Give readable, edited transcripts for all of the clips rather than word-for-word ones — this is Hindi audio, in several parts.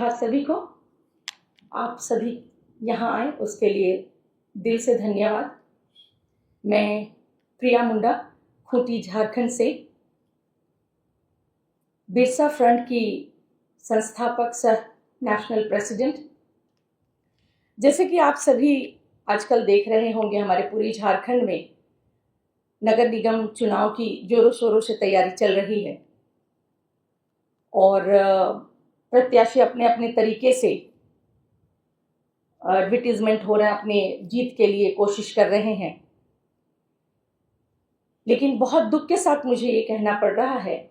सुप्रभात सभी को। आप सभी यहाँ आए उसके लिए दिल से धन्यवाद। मैं प्रिया मुंडा, खूंटी झारखंड से बिरसा फ्रंट की संस्थापक सह नेशनल प्रेसिडेंट। जैसे कि आप सभी आजकल देख रहे होंगे, हमारे पूरी झारखंड में नगर निगम चुनाव की जोरों शोरों से तैयारी चल रही है और प्रत्याशी अपने अपने तरीके से एडवर्टीजमेंट हो रहा है, अपने जीत के लिए कोशिश कर रहे हैं। लेकिन बहुत दुख के साथ मुझे ये कहना पड़ रहा है,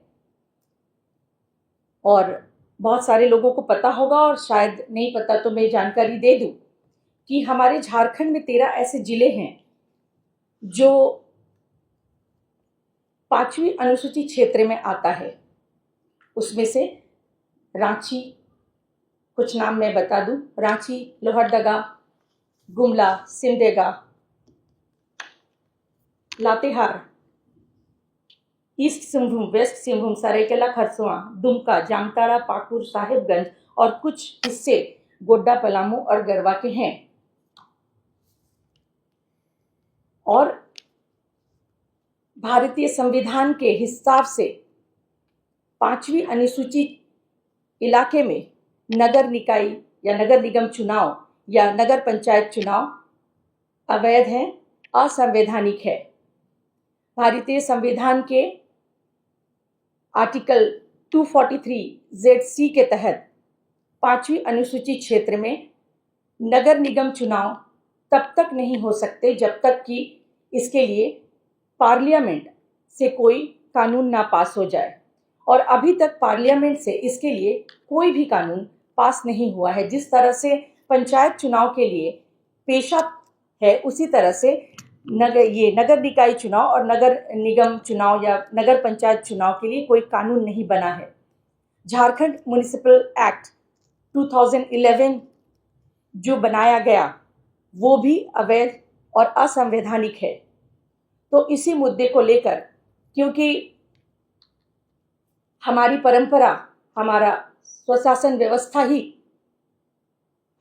और बहुत सारे लोगों को पता होगा और शायद नहीं पता तो मैं जानकारी दे दूं कि हमारे झारखंड में 13 ऐसे जिले हैं जो 5वीं अनुसूची क्षेत्र में आता है। उसमें से रांची, कुछ नाम मैं बता दूं, रांची, लोहरदगा, गुमला, सिमडेगा, लातेहार, ईस्ट सिंहभूम, वेस्ट सिंहभूम, सरायकेला खरसुआ, दुमका, जामताड़ा, पाकुड़, साहिबगंज और कुछ हिस्से गोड्डा, पलामू और गढ़वा के हैं। और भारतीय संविधान के हिसाब से 5वीं अनुसूची इलाके में नगर निकाय या नगर निगम चुनाव या नगर पंचायत चुनाव अवैध है, असंवैधानिक है। भारतीय संविधान के आर्टिकल 243(z)(c) के तहत 5वीं अनुसूची क्षेत्र में नगर निगम चुनाव तब तक नहीं हो सकते जब तक कि इसके लिए पार्लियामेंट से कोई कानून ना पास हो जाए, और अभी तक पार्लियामेंट से इसके लिए कोई भी कानून पास नहीं हुआ है। जिस तरह से पंचायत चुनाव के लिए पेशा है, उसी तरह से नगर निकाय चुनाव और नगर निगम चुनाव या नगर पंचायत चुनाव के लिए कोई कानून नहीं बना है। झारखंड म्युनिसिपल एक्ट 2011 जो बनाया गया वो भी अवैध और असंवैधानिक है। तो इसी मुद्दे को लेकर, क्योंकि हमारी परंपरा, हमारा स्वशासन व्यवस्था ही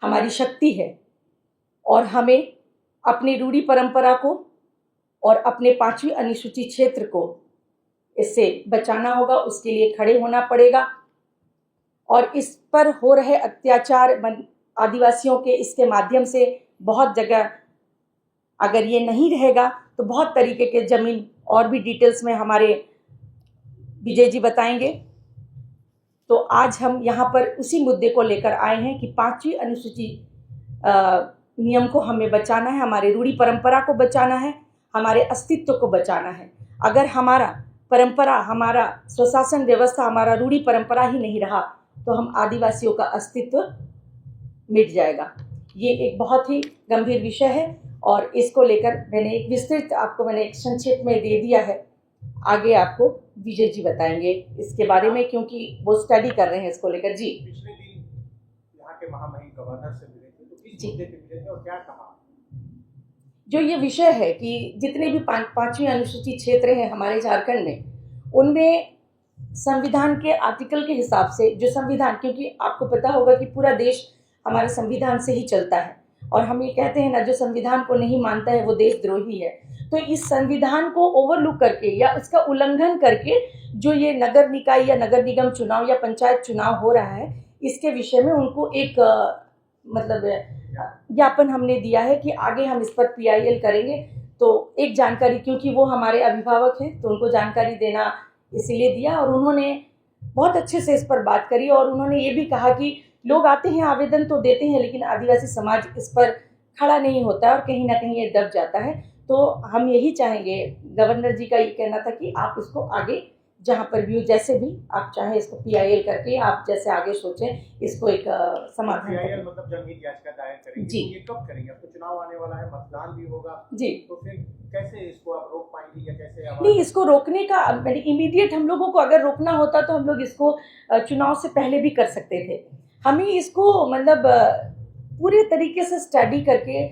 हमारी शक्ति है, और हमें अपनी रूढ़ी परंपरा को और अपने 5वीं अनुसूची क्षेत्र को इससे बचाना होगा। उसके लिए खड़े होना पड़ेगा। और इस पर हो रहे अत्याचार आदिवासियों के इसके माध्यम से बहुत जगह, अगर ये नहीं रहेगा तो बहुत तरीके के जमीन, और भी डिटेल्स में हमारे विजय जी बताएंगे। तो आज हम यहाँ पर उसी मुद्दे को लेकर आए हैं कि 5वीं अनुसूची नियम को हमें बचाना है, हमारे रूढ़ी परंपरा को बचाना है, हमारे अस्तित्व को बचाना है। अगर हमारा परंपरा, हमारा स्वशासन व्यवस्था, हमारा रूढ़ी परंपरा ही नहीं रहा तो हम आदिवासियों का अस्तित्व मिट जाएगा। ये एक बहुत ही गंभीर विषय है और इसको लेकर मैंने एक विस्तृत आपको मैंने एक संक्षेप में दे दिया है। आगे आपको विजय जी बताएंगे इसके बारे में, क्योंकि वो स्टडी कर रहे हैं इसको लेकर। जी, पिछले दिन यहाँ के महामहिम गवर्नर से मिले थे, तो किस मुद्दे पे मिले थे और क्या कहा? जो ये विषय है कि जितने भी 5वीं अनुसूची क्षेत्र हैं हमारे झारखंड में, उनमें संविधान के आर्टिकल के हिसाब से जो संविधान, क्योंकि आपको पता होगा कि पूरा देश हमारे संविधान से ही चलता है, और हम ये कहते हैं ना, जो संविधान को नहीं मानता है वो देशद्रोही है। तो इस संविधान को ओवरलुक करके या इसका उल्लंघन करके जो ये नगर निकाय या नगर निगम चुनाव या पंचायत चुनाव हो रहा है, इसके विषय में उनको एक ज्ञापन हमने दिया है कि आगे हम इस पर PIL करेंगे। तो एक जानकारी, क्योंकि वो हमारे अभिभावक हैं तो उनको जानकारी देना इसीलिए दिया, और उन्होंने बहुत अच्छे से इस पर बात करी। और उन्होंने ये भी कहा कि लोग आते हैं, आवेदन तो देते हैं, लेकिन आदिवासी समाज इस पर खड़ा नहीं होता है और कहीं ना कहीं ये दब जाता है। तो हम यही चाहेंगे, गवर्नर जी का ये कहना था कि आप इसको आगे जहाँ पर भी हो, जैसे भी आप चाहें, इसको PIL करके आप जैसे आगे सोचें, इसको एक समाधान PIL मतलब जनहित याचिका दायर करेंगे जी। ये कब करेंगे? अब तो चुनाव आने वाला है, मतदान भी होगा जी, तो फिर कैसे इसको आप रोक पाएंगे या कैसे नहीं, इसको रोकने का इमीडिएट हम लोगों को अगर रोकना होता तो हम लोग इसको चुनाव से पहले भी कर सकते थे। हमें इसको पूरे तरीके से स्टडी करके,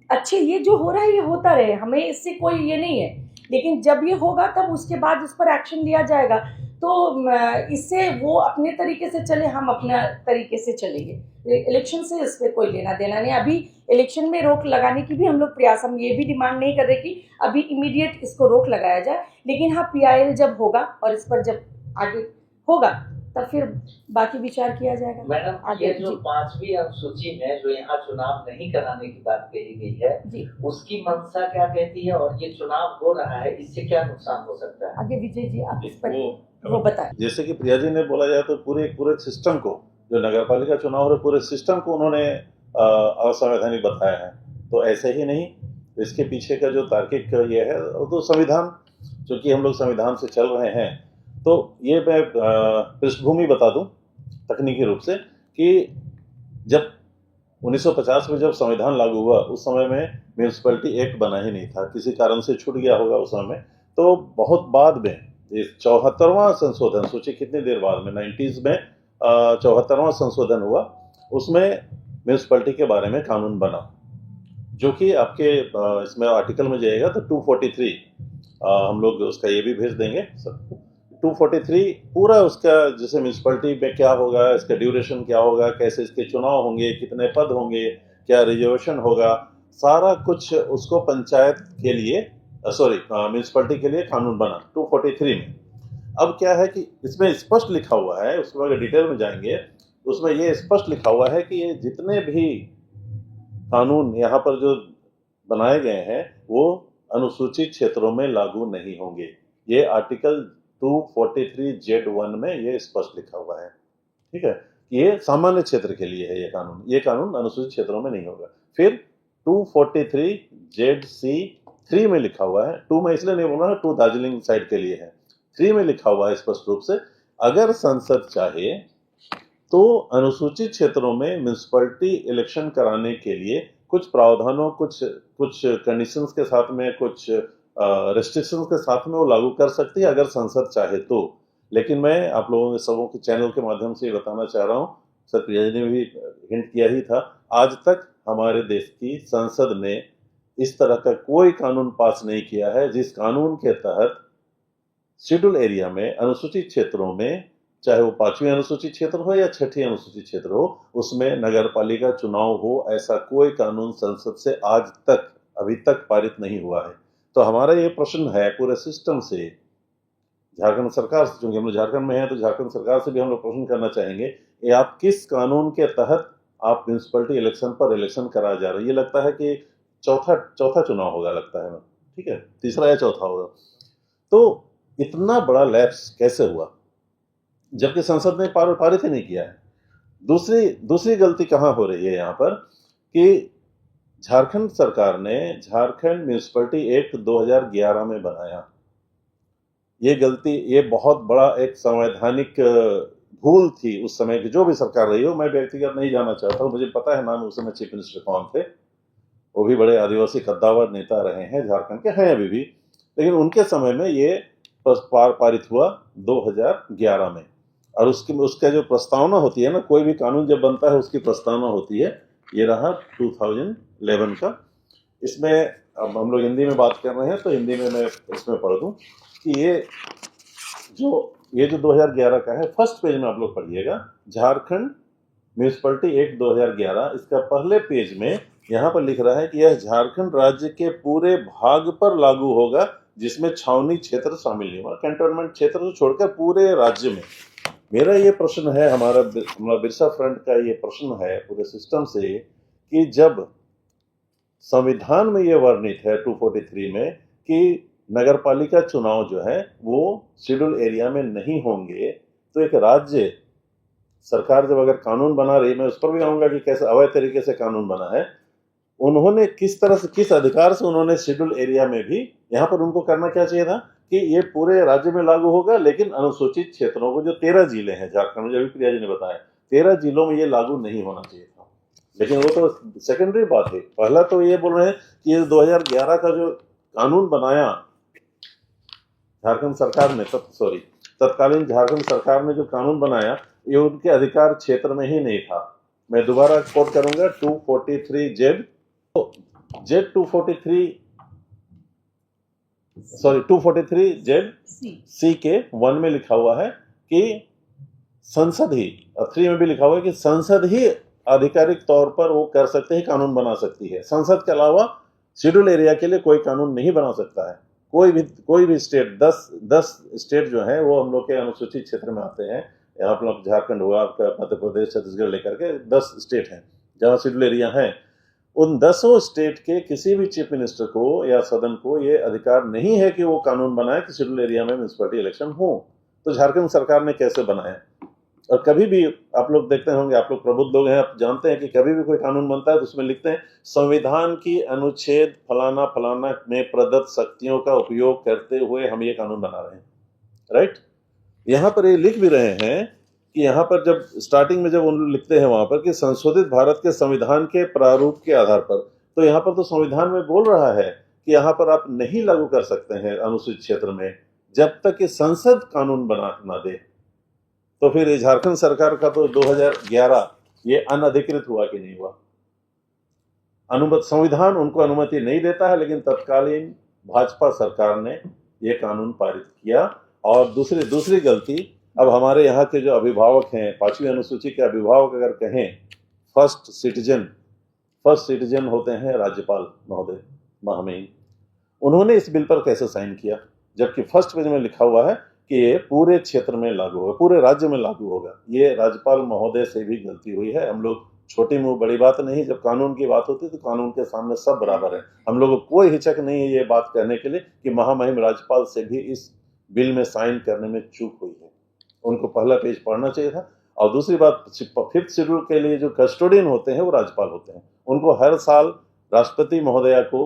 अच्छे ये जो हो रहा है ये होता रहे, हमें इससे कोई ये नहीं है, लेकिन जब ये होगा तब उसके बाद उस पर एक्शन लिया जाएगा। तो इससे वो अपने तरीके से चले, हम अपना तरीके से चलेंगे। इलेक्शन से इस पर कोई लेना देना नहीं। अभी इलेक्शन में रोक लगाने की भी हम लोग प्रयास, हम ये भी डिमांड नहीं कर रहे कि अभी इमीडिएट इसको रोक लगाया जाए, लेकिन हाँ PIL जब होगा और इस पर जब आगे होगा तब फिर बाकी विचार किया जाएगा। मैडम, आगे ये जो जी। 5वीं अनुसूची में जो यहाँ चुनाव नहीं कराने की बात कही गई है जी, उसकी मंशा क्या कहती है, और ये चुनाव हो रहा है इससे क्या नुकसान हो सकता है? आगे विजय जी आप इस पर वो बताएं। जैसे कि प्रिया जी ने बोला जाए तो पूरे सिस्टम को, जो नगरपालिका चुनाव हो रहे पूरे सिस्टम को उन्होंने असंवैधानिक बताया है। तो ऐसे ही नहीं, इसके पीछे का जो तार्किक ये है वो तो संविधान, चूंकि हम लोग संविधान से चल रहे हैं, तो ये मैं पृष्ठभूमि बता दूं तकनीकी रूप से कि जब 1950 में जब संविधान लागू हुआ उस समय में म्यूनिसिपैलिटी एक्ट बना ही नहीं था, किसी कारण से छूट गया होगा उस समय में। तो बहुत बाद में 74वां संशोधन, सोचिए कितनी देर बाद में, 90s में 74वां संशोधन हुआ, उसमें म्यूनिसिपैलिटी के बारे में कानून बना, जो कि आपके इसमें आर्टिकल में जाएगा तो 243, हम लोग उसका ये भी भेज देंगे सबको। 243 पूरा उसका, जैसे म्यूनिसिपैलिटी में क्या होगा, इसका ड्यूरेशन क्या होगा, कैसे इसके चुनाव होंगे, कितने पद होंगे, क्या रिजर्वेशन होगा, सारा कुछ उसको पंचायत के लिए म्यूनिसिपैलिटी के लिए कानून बना 243 में। अब क्या है कि इसमें स्पष्ट लिखा हुआ है, उसमें अगर डिटेल में जाएंगे उसमें ये स्पष्ट लिखा हुआ है कि ये जितने भी कानून यहाँ पर जो बनाए गए हैं वो अनुसूचित क्षेत्रों में लागू नहीं होंगे। ये आर्टिकल 243Z1 में ये स्पष्ट लिखा हुआ है, ठीक है। ये सामान्य क्षेत्र के लिए है ये कानून अनुसूचित क्षेत्रों में नहीं होगा। फिर 243ZC3 में लिखा हुआ है, 2 में इसलिए नहीं बोल रहा, 2 दार्जिलिंग साइड के लिए है, 3 में लिखा हुआ है स्पष्ट रूप से, अगर संसद चाहे तो अनुसूचित क्षेत्रों में म्यूनिसिपैलिटी इलेक्शन कराने के लिए कुछ प्रावधानों, कुछ कंडीशंस के साथ में, कुछ रेस्ट्रिक्शंस के साथ में वो लागू कर सकती है अगर संसद चाहे तो। लेकिन मैं आप लोगों के सबों के चैनल के माध्यम से बताना चाह रहा हूँ, सर प्रिया जी ने भी हिंट किया ही था, आज तक हमारे देश की संसद ने इस तरह का कोई कानून पास नहीं किया है जिस कानून के तहत शेड्यूल एरिया में, अनुसूचित क्षेत्रों में, चाहे वो 5वीं अनुसूचित क्षेत्र हो या 6ठी अनुसूचित क्षेत्र हो, उसमें नगरपालिका चुनाव हो, ऐसा कोई कानून संसद से आज तक अभी तक पारित नहीं हुआ है। तो हमारा ये प्रश्न है पूरे सिस्टम से, झारखंड सरकार से, चूंकि हम लोग झारखंड में हैं तो झारखंड सरकार से भी हम लोग प्रश्न करना चाहेंगे कि आप किस कानून के तहत आप म्यूनिसिपैलिटी इलेक्शन पर इलेक्शन कराया जा रहा है। ये लगता है कि चौथा चुनाव होगा, लगता है, ठीक है, तीसरा या चौथा होगा। तो इतना बड़ा लैप्स कैसे हुआ जबकि संसद ने पारित ही नहीं किया है। दूसरी गलती कहाँ हो रही है यहाँ पर कि झारखंड सरकार ने झारखंड म्यूनिसिपैलिटी एक्ट 2011 में बनाया। ये बहुत बड़ा एक संवैधानिक भूल थी उस समय की, जो भी सरकार रही हो, मैं व्यक्तिगत नहीं जाना चाहता हूँ, मुझे पता है नाम उस समय चीफ मिनिस्टर कौन थे, वो भी बड़े आदिवासी कद्दावर नेता रहे हैं झारखंड के, हैं अभी भी, लेकिन उनके समय में ये पारित हुआ 2011 में। और उसका जो प्रस्तावना होती है ना, कोई भी कानून जब बनता है उसकी प्रस्तावना होती है, ये रहा 2011 का। इसमें अब हम लोग हिंदी में बात कर रहे हैं तो हिंदी में मैं इसमें पढ़ दूं कि ये जो 2011 का है, फर्स्ट पेज में आप लोग पढ़िएगा, झारखंड म्यूनिसिपैलिटी एक्ट 2011, इसका पहले पेज में यहाँ पर लिख रहा है कि यह झारखंड राज्य के पूरे भाग पर लागू होगा जिसमें छावनी क्षेत्र शामिल नहीं होगा, कैंटोनमेंट क्षेत्र को छोड़कर पूरे राज्य में। मेरा ये प्रश्न है, हमारा बिरसा फ्रंट का ये प्रश्न है पूरे सिस्टम से कि जब संविधान में ये वर्णित है 243 में कि नगरपालिका चुनाव जो है वो शेड्यूल एरिया में नहीं होंगे, तो एक राज्य सरकार जब अगर कानून बना रही, मैं उस पर भी आऊंगा कि कैसे अवैध तरीके से कानून बना है, उन्होंने किस तरह से, किस अधिकार से उन्होंने शेड्यूल एरिया में भी, यहाँ पर उनको करना क्या चाहिए था कि ये पूरे राज्य में लागू होगा, लेकिन अनुसूचित क्षेत्रों को, जो 13 जिले हैं झारखंड में, जो प्रिया जी ने बताया 13 जिलों में ये लागू नहीं होना चाहिए था। लेकिन वो तो सेकेंडरी बात है, पहला तो ये बोल रहे हैं कि ये 2011 का जो कानून बनाया झारखंड सरकार ने, तत्कालीन झारखंड सरकार ने जो कानून बनाया, ये उनके अधिकार क्षेत्र में ही नहीं था। मैं दोबारा कोट करूंगा 243Z 243 सॉरी 243 जेड सी सी के 1 में लिखा हुआ है कि संसद ही, और 3 में भी लिखा हुआ है कि संसद ही आधिकारिक तौर पर वो कर सकते हैं, कानून बना सकती है। संसद के अलावा शेड्यूल एरिया के लिए कोई कानून नहीं बना सकता है। कोई भी स्टेट, 10 स्टेट जो है वो हम लोग के अनुसूचित क्षेत्र में आते हैं। यहाँ पर झारखंड हुआ, आपका मध्य प्रदेश, छत्तीसगढ़ लेकर के 10 स्टेट हैं जहाँ शेड्यूल एरिया है। उन 10 स्टेट के किसी भी चीफ मिनिस्टर को या सदन को ये अधिकार नहीं है कि वो कानून बनाए कि शेड्यूल एरिया में म्यूनिसिपैलिटी इलेक्शन हो। तो झारखंड सरकार ने कैसे बनाया? और कभी भी आप लोग देखते होंगे, आप लोग प्रबुद्ध लोग हैं, आप जानते हैं कि कभी भी कोई कानून बनता है तो उसमें लिखते हैं संविधान की अनुच्छेद फलाना फलाना में प्रदत्त शक्तियों का उपयोग करते हुए हम ये कानून बना रहे हैं, राइट। यहाँ पर ये लिख भी रहे हैं कि यहाँ पर जब स्टार्टिंग में जब उन लिखते हैं वहां पर कि संशोधित भारत के संविधान के प्रारूप के आधार पर, तो यहाँ पर तो संविधान में बोल रहा है कि यहाँ पर आप नहीं लागू कर सकते हैं अनुसूचित क्षेत्र में जब तक कि संसद कानून बना ना दे। तो फिर ये झारखंड सरकार का तो 2011 ये अनधिकृत हुआ कि नहीं हुआ? अनुमति, संविधान उनको अनुमति नहीं देता है, लेकिन तत्कालीन भाजपा सरकार ने ये कानून पारित किया। और दूसरी गलती, अब हमारे यहाँ के जो अभिभावक हैं, 5वीं अनुसूची के अभिभावक अगर कहें, फर्स्ट सिटीजन होते हैं राज्यपाल महोदय महामहिम। उन्होंने इस बिल पर कैसे साइन किया, जबकि फर्स्ट पेज में लिखा हुआ है कि ये पूरे क्षेत्र में लागू होगा, पूरे राज्य में लागू होगा। ये राज्यपाल महोदय से भी गलती हुई है। हम लोग छोटी मुंह बड़ी बात नहीं, जब कानून की बात होती है तो कानून के सामने सब बराबर है। हम लोगों को कोई हिचक नहीं है ये बात कहने के लिए कि महामहिम राज्यपाल से भी इस बिल में साइन करने में चूक हुई है। उनको पहला पेज पढ़ना चाहिए था। और दूसरी बात, 5th शेड्यूल के लिए जो कस्टोडियन होते हैं वो राज्यपाल होते हैं। उनको हर साल राष्ट्रपति महोदया को,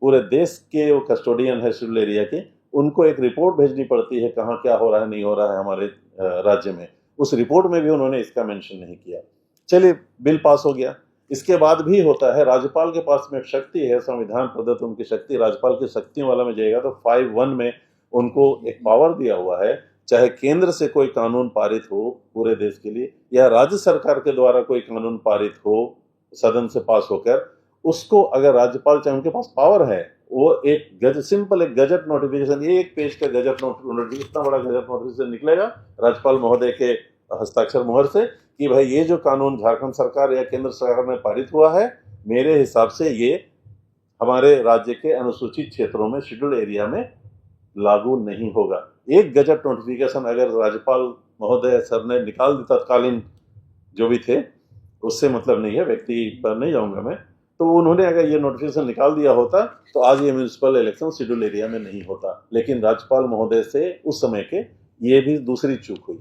पूरे देश के वो कस्टोडियन है शेड्यूल एरिया के, उनको एक रिपोर्ट भेजनी पड़ती है कहाँ क्या हो रहा है नहीं हो रहा है हमारे राज्य में। उस रिपोर्ट में भी उन्होंने इसका मेंशन नहीं किया। चलिए, बिल पास हो गया। इसके बाद भी होता है, राज्यपाल के पास में शक्ति है, संविधान प्रदत्त उनकी शक्ति, राज्यपाल की शक्तियों वाला में जाएगा तो 5(1) में उनको एक पावर दिया हुआ है, चाहे केंद्र से कोई कानून पारित हो पूरे देश के लिए या राज्य सरकार के द्वारा कोई कानून पारित हो सदन से पास होकर, उसको अगर राज्यपाल, चाहे उनके पास पावर है, वो एक सिंपल एक गजट नोटिफिकेशन, एक पेज का गजट नोटिफिकेशन, इतना बड़ा गजट नोटिफिकेशन निकलेगा राज्यपाल महोदय के हस्ताक्षर मोहर से कि भाई ये जो कानून झारखंड सरकार या केंद्र सरकार में पारित हुआ है, मेरे हिसाब से ये हमारे राज्य के अनुसूचित क्षेत्रों में, शेड्यूल एरिया में लागू नहीं होगा। एक गजट नोटिफिकेशन अगर राज्यपाल महोदय सर ने निकाल दी, तत्कालीन जो भी थे, उससे मतलब नहीं है, व्यक्ति पर नहीं जाऊंगा मैं, तो उन्होंने अगर ये नोटिफिकेशन निकाल दिया होता तो आज ये म्यूनिसिपल इलेक्शन शेड्यूल एरिया में नहीं होता। लेकिन राज्यपाल महोदय से उस समय के ये भी दूसरी चूक हुई।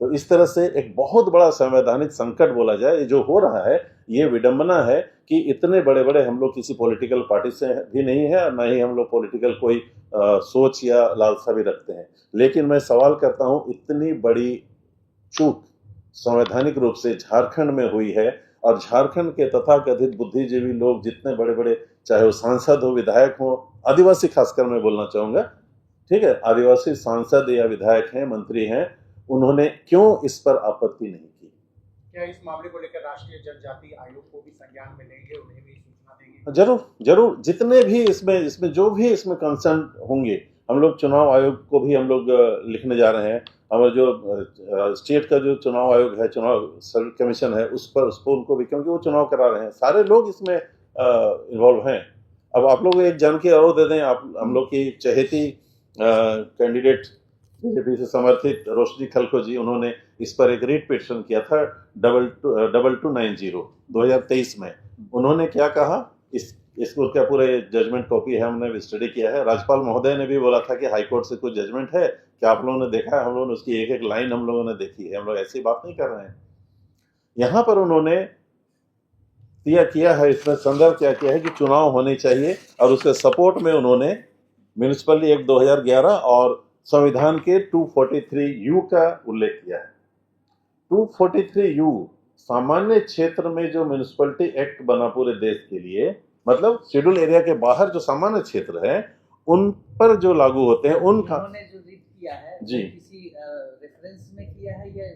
तो इस तरह से एक बहुत बड़ा संवैधानिक संकट बोला जाए, ये जो हो रहा है, ये विडंबना है कि इतने बड़े बड़े हम लोग किसी पॉलिटिकल पार्टी से भी नहीं है और ना ही हम लोग पॉलिटिकल कोई सोच या लालसा भी रखते हैं। लेकिन मैं सवाल करता हूँ, इतनी बड़ी चूक संवैधानिक रूप से झारखंड में हुई है और झारखंड के तथाकथित बुद्धिजीवी लोग, जितने बड़े बड़े, चाहे वो सांसद हो, विधायक हो, आदिवासी खासकर मैं बोलना चाहूंगा, ठीक है, आदिवासी सांसद या विधायक हैं, मंत्री हैं, उन्होंने क्यों इस पर आपत्ति नहीं की? क्या इस मामले को लेकर राष्ट्रीय जनजाति आयोग को भी संज्ञान में लेंगे, उन्हें भी सूचना देंगे? जरूर जितने भी इसमें जो भी इसमें कंसर्न होंगे, हम लोग चुनाव आयोग को भी हम लोग लिखने जा रहे हैं। हमारे जो स्टेट का जो चुनाव आयोग है, चुनाव कमीशन है, उस पर उनको भी, क्योंकि वो चुनाव करा रहे हैं, सारे लोग इसमें इन्वॉल्व हैं। अब आप लोग एक जानकारी और दे दें, आप हम लोग की चहेती कैंडिडेट बीजेपी से समर्थित रोशनी खलखो जी, उन्होंने इस पर एक रीट पिटीशन किया था 2290 2023 में। उन्होंने क्या कहा, इसको क्या पूरे जजमेंट कॉपी है, हमने स्टडी किया है। राज्यपाल महोदय ने भी बोला था कि हाईकोर्ट से कुछ जजमेंट है, क्या आप लोगों ने देखा है? हम लोगों ने उसकी एक एक लाइन हम लोगों ने देखी है, हम लोग ऐसी बात नहीं कर रहे हैं। यहाँ पर उन्होंने किया है, इसमें संदर्भ क्या किया है कि चुनाव होने चाहिए, और उसके सपोर्ट में उन्होंने म्यूनिसिपल एक्ट 2011 और संविधान के 243U का उल्लेख किया है। 243U सामान्य क्षेत्र में जो म्यूनिसिपैलिटी एक्ट बना पूरे देश के लिए, मतलब शेड्यूल एरिया के बाहर जो सामान्य क्षेत्र है उन पर जो लागू होते हैं, उनका उन्होंने जो रीड किया है जी, किसी रेफरेंस में किया है या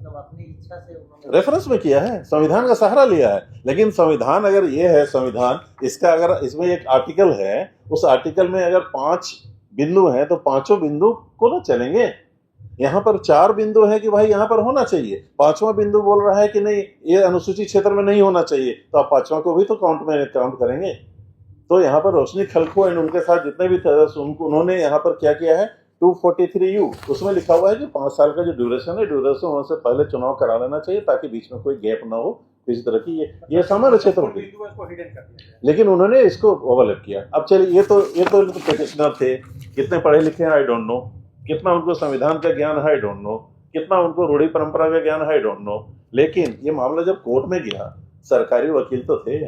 मतलब अपनी इच्छा से उन्होंने रेफरेंस में किया है, संविधान का सहारा लिया है। लेकिन संविधान अगर ये है, संविधान इसका अगर इसमें एक आर्टिकल है, उस आर्टिकल में अगर 5 बिंदु हैं तो 5 बिंदु को ना चलेंगे। यहाँ पर 4 बिंदु है कि भाई यहाँ पर होना चाहिए, 5वां बिंदु बोल रहा है कि नहीं ये अनुसूचित क्षेत्र में नहीं होना चाहिए, तो आप 5वां को भी तो काउंट करेंगे। तो यहाँ पर रोशनी खलखो एंड उनके साथ जितने भी थे उन्होंने यहाँ पर क्या किया है, 243U उसमें लिखा हुआ है कि 5 साल का जो ड्यूरेशन है, ड्यूरेशन होने से पहले चुनाव करा लेना चाहिए ताकि बीच में कोई गैप ना हो किसी तरह की। ये सामान्य क्षेत्र होगी, बिंदु है, इसको हिडन कर दिया गया। लेकिन उन्होंने इसको ओवरलैप किया। अब चलिए ये तो पिटिशनर थे, कितने पढ़े लिखे हैं आई डोंट नो, कितना उनको संविधान का ज्ञान है आई डोंट नो, कितना उनको रूढ़ी परंपरा का ज्ञान है आई डोंट नो। लेकिन ये मामला जब कोर्ट में गया, सरकारी वकील तो थे,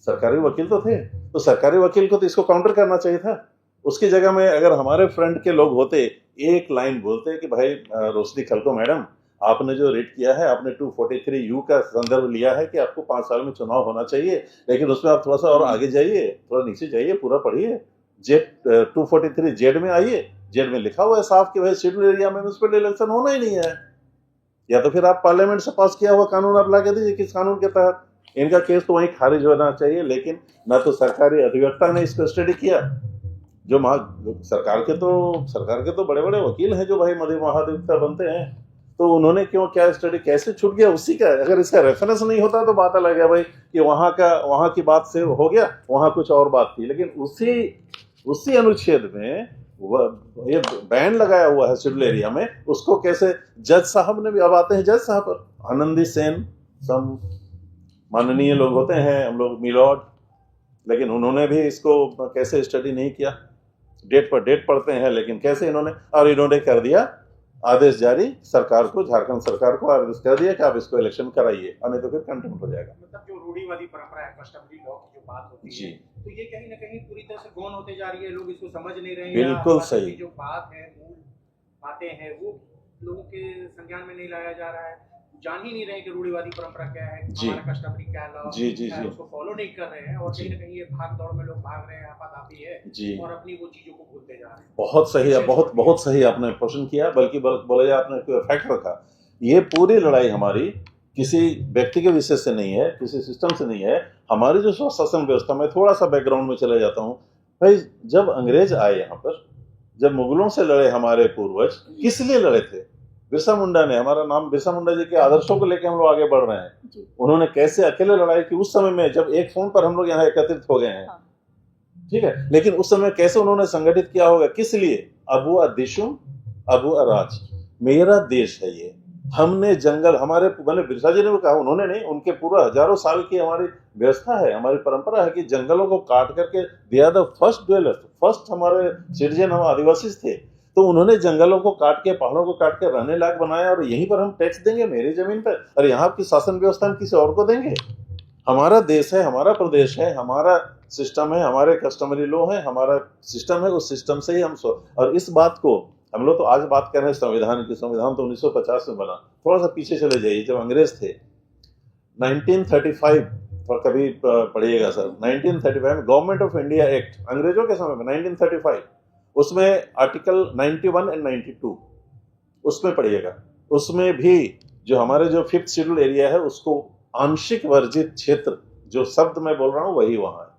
तो सरकारी वकील को तो इसको काउंटर करना चाहिए था। उसकी जगह में अगर हमारे फ्रंट के लोग होते, एक लाइन बोलते कि भाई रोशनी खलको मैडम, आपने जो रेट किया है, आपने 243U का संदर्भ लिया है कि आपको 5 साल में चुनाव होना चाहिए, लेकिन उसमें आप थोड़ा सा और आगे जाइए, थोड़ा नीचे जाइए, पूरा पढ़िए, 243 जेड में आइए। जेड में लिखा हुआ है साफ कि भाई शेड्यूल एरिया में म्युनिसिपल इलेक्शन होना ही नहीं है। या तो फिर आप पार्लियामेंट से पास किया हुआ कानून आप ला के दीजिए, किस कानून के तहत। इनका केस तो वहीं खारिज होना चाहिए, लेकिन न तो सरकारी अधिवक्ता ने इसको स्टडी किया, जो सरकार के तो बड़े बड़े वकील हैं जो भाई महाधिवक्ता बनते हैं, तो उन्होंने क्यों क्या स्टडी, कैसे छूट गया उसी का। अगर इसका रेफरेंस नहीं होता तो बात अलग है भाई कि वहां की बात से हो गया, वहां कुछ और बात थी। लेकिन उसी अनुच्छेद में ये बैन लगाया हुआ है शेड्यूल एरिया में, उसको कैसे जज साहब ने भी, अब आते हैं जज साहब पर, आनंदी सेन, सब माननीय लोग होते हैं हम लोग मिलॉर्ड, लेकिन उन्होंने भी इसको कैसे स्टडी नहीं किया। डेट पर डेट पढ़ते हैं, लेकिन कैसे इन्होंने कर दिया आदेश जारी सरकार को, झारखंड सरकार को आदेश कर दिया कि आप इसको इलेक्शन कराइए, नहीं तो फिर कंटेम्प्ट हो जाएगा। मतलब जो रूढ़िवादी परंपरा है, कस्टमरी लॉ की जो बात होती है, तो ये कहीं ना कहीं पूरी तरह से गौण होते जा रही है, लोग इसको समझ नहीं रहे हैं। बिल्कुल सही। जो बात है, मूल बातें हैं, वो लोगों के संज्ञान में नहीं लाया जा रहा है, जान ही नहीं रहे कि रूढ़िवादी परंपरा क्या है, हमारा कस्टमरी क्या लॉ है, उसको फॉलो नहीं कर रहे हैं। और कहीं ना कहीं ये भाग दौड़ में लोग भाग रहे हैं, आपाधापी है, और अपनी वो चीजों को भूलते जा रहे हैं। बहुत सही है, बहुत सही आपने क्वेश्चन किया, बल्कि बोले आपने फैक्ट रखा। ये पूरी लड़ाई हमारी किसी व्यक्ति के विषय से नहीं है, किसी सिस्टम से नहीं है, हमारी जो शासन व्यवस्था में। थोड़ा सा बैकग्राउंड में चले जाता हूँ भाई। जब अंग्रेज आए यहाँ पर, जब मुगलों से लड़े हमारे पूर्वज, किस लिए लड़े थे? बिरसा मुंडा ने, हमारा नाम बिरसा मुंडा जी के आदर्शों को लेकर हम लोग आगे बढ़ रहे हैं। उन्होंने कैसे अकेले लड़ाई की उस समय में, जब एक फोन पर हम लोग यहाँ एकत्रित हो गए हैं, ठीक है, लेकिन उस समय कैसे उन्होंने संगठित किया होगा, किस लिए? अबू अदिशुम अबू अराज, मेरा देश है ये, हमने जंगल, हमारे मैंने बिरसा जी ने भी कहा, उन्होंने नहीं, उनके पूरा हजारों साल की हमारी व्यवस्था है, हमारी परंपरा है कि जंगलों को काट करके, they are the first dwellers, first हमारे सिटीजन हम आदिवासी थे, तो उन्होंने जंगलों को काट के, पहाड़ों को काट के रहने लायक बनाया, और यहीं पर हम टैक्स देंगे मेरी जमीन पर, और यहाँ की शासन व्यवस्था हम किसी और को देंगे? हमारा देश है, हमारा प्रदेश है, हमारा सिस्टम है, हमारे कस्टमरी लॉ है, हमारा सिस्टम है, उस सिस्टम से ही हम और इस बात को हम लोग तो आज बात कर रहे हैं संविधान की। संविधान तो 1950 में बना, थोड़ा सा पीछे चले जाइए, जब अंग्रेज थे 1935, और कभी पढ़िएगा सर, 1935 में गवर्नमेंट ऑफ इंडिया एक्ट, अंग्रेजों के समय में 1935, उसमें आर्टिकल 91 और 92 उसमें पढ़िएगा, उसमें भी जो हमारे जो 5th शेड्यूल एरिया है उसको आंशिक वर्जित क्षेत्र, जो शब्द मैं बोल रहा हूँ वही वहां है,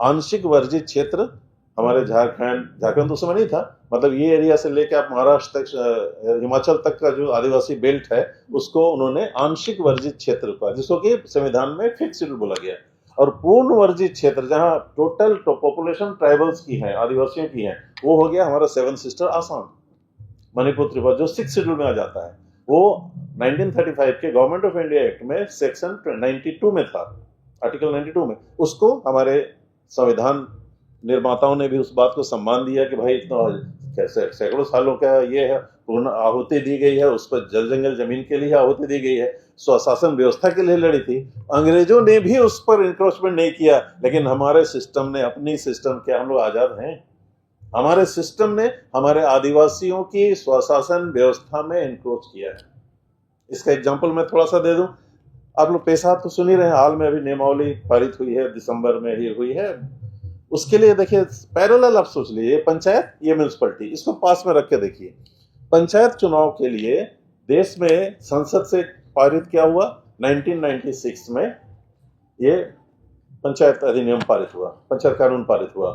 आंशिक वर्जित क्षेत्र। हमारे झारखंड उस समय नहीं था, मतलब ये एरिया से लेकर आप महाराष्ट्र तक, हिमाचल तक का जो आदिवासी बेल्ट है, उसको उन्होंने आंशिक वर्जित क्षेत्र का, जिसको कि संविधान में 5th शेड्यूल बोला गया। और पूर्ण वर्जित क्षेत्र, जहां टोटल पॉपुलेशन ट्राइबल्स की है, आदिवासियों की है, वो हो गया हमारा 7 सिस्टर आसाम, मणिपुर, त्रिपुरा, जो 6th शेड्यूल में आ जाता है। वो 1935 के गवर्नमेंट ऑफ इंडिया एक्ट में सेक्शन 92 में था, आर्टिकल 92 में। उसको हमारे संविधान निर्माताओं ने भी उस बात को सम्मान दिया कि भाई इतना कैसे सैकड़ों सालों का ये है, पूर्ण आहुति दी गई है, उस पर जल जंगल जमीन के लिए आहुति दी गई है, स्वशासन व्यवस्था के लिए लड़ी थी। अंग्रेजों ने भी उस पर इंक्रोचमेंट नहीं किया, लेकिन हमारे सिस्टम ने अपनी सिस्टम, क्या हम लोग आजाद हैं? हमारे सिस्टम ने हमारे आदिवासियों की स्वशासन व्यवस्था में इंक्रोच किया है। इसका एग्जाम्पल मैं थोड़ा सा दे दूं, आप लोग पैसा तो सुन ही रहे हैं, हाल में अभी नियमावली पारित हुई है, दिसंबर में ही हुई है। उसके लिए देखिए पैरेलल आप सोच लीजिए, पंचायत, ये म्यूनिसिपैलिटी, इसको पास में रख के देखिए। पंचायत चुनाव के लिए देश में संसद से पारित क्या हुआ 1996 में, ये पंचायत अधिनियम पारित हुआ, पंचायत कानून पारित हुआ,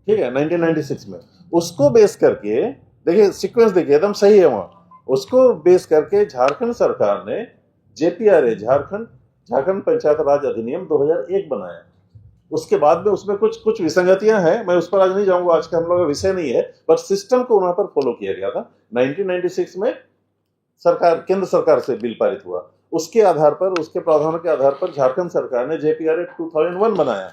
ठीक है 1996 में। उसको बेस करके देखिए सीक्वेंस देखिए एकदम सही है वहां। उसको बेस करके झारखंड सरकार ने JPRA झारखंड पंचायत राज अधिनियम 2001 बनाया। उसके बाद में उसमें कुछ विसंगतियां हैं, मैं उस पर आज नहीं जाऊंगा, आज का हम लोग का विषय नहीं है, पर सिस्टम को वहां पर फॉलो किया गया था। 1996 में केंद्र सरकार से बिल पारित हुआ, उसके आधार पर, उसके प्रावधानों के आधार पर झारखंड सरकार ने JPRA 2001 बनाया।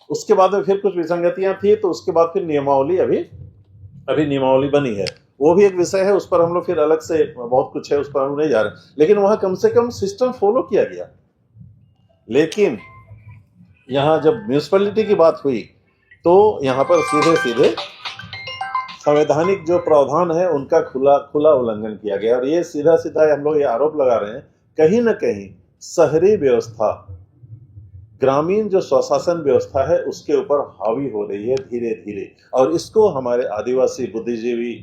उसके बाद में फिर कुछ विसंगतियां थी, तो उसके बाद फिर नियमावली अभी नियमावली बनी है, वो भी एक विषय है, उस पर हम लोग फिर अलग से बहुत कुछ है, उस पर हम नहीं जा रहे, लेकिन वहां कम से कम सिस्टम फॉलो किया गया। लेकिन यहां जब म्यूनिसिपैलिटी की बात हुई तो यहां पर सीधे संवैधानिक जो प्रावधान है उनका खुला उल्लंघन किया गया। और ये सीधा हम लोग ये आरोप लगा रहे हैं, कहीं ना कहीं शहरी व्यवस्था, ग्रामीण जो स्वशासन व्यवस्था है उसके ऊपर हावी हो रही है धीरे धीरे। और इसको हमारे आदिवासी बुद्धिजीवी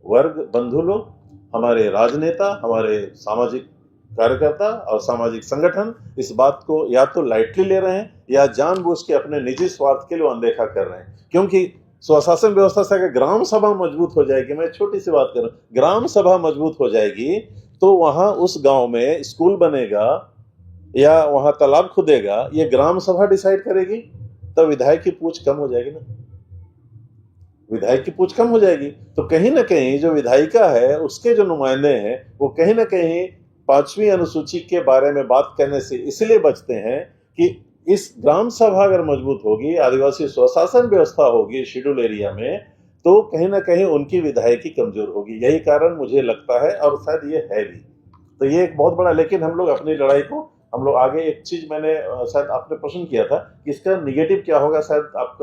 वर्ग बंधु लोग, हमारे राजनेता, हमारे सामाजिक कार्यकर्ता और सामाजिक संगठन इस बात को या तो लाइटली ले रहे हैं या जानबूझ के अपने निजी स्वार्थ के लिए अनदेखा कर रहे हैं। क्योंकि स्वशासन व्यवस्था से अगर ग्राम सभा मजबूत हो जाएगी, मैं छोटी सी बात करूं, ग्राम सभा मजबूत हो जाएगी तो वहां उस गांव में स्कूल बनेगा या वहां तालाब खुदेगा, ये ग्राम सभा डिसाइड करेगी, तब विधायक की पूछ कम हो जाएगी ना, विधायक की पूछ कम हो जाएगी। तो कहीं ना कहीं जो विधायिका है उसके जो नुमाइंदे हैं वो कहीं ना कहीं 5वीं अनुसूची के बारे में बात करने से इसलिए बचते हैं कि इस ग्राम सभा अगर मजबूत होगी, आदिवासी स्वशासन व्यवस्था होगी शेड्यूल एरिया में, तो कहीं ना कहीं उनकी विधायकी कमजोर होगी। यही कारण मुझे लगता है, और शायद ये है भी। तो ये एक बहुत बड़ा, लेकिन हम लोग अपनी लड़ाई को हम लोग आगे, एक चीज मैंने शायद आपने प्रश्न किया था कि इसका निगेटिव क्या होगा, शायद आपका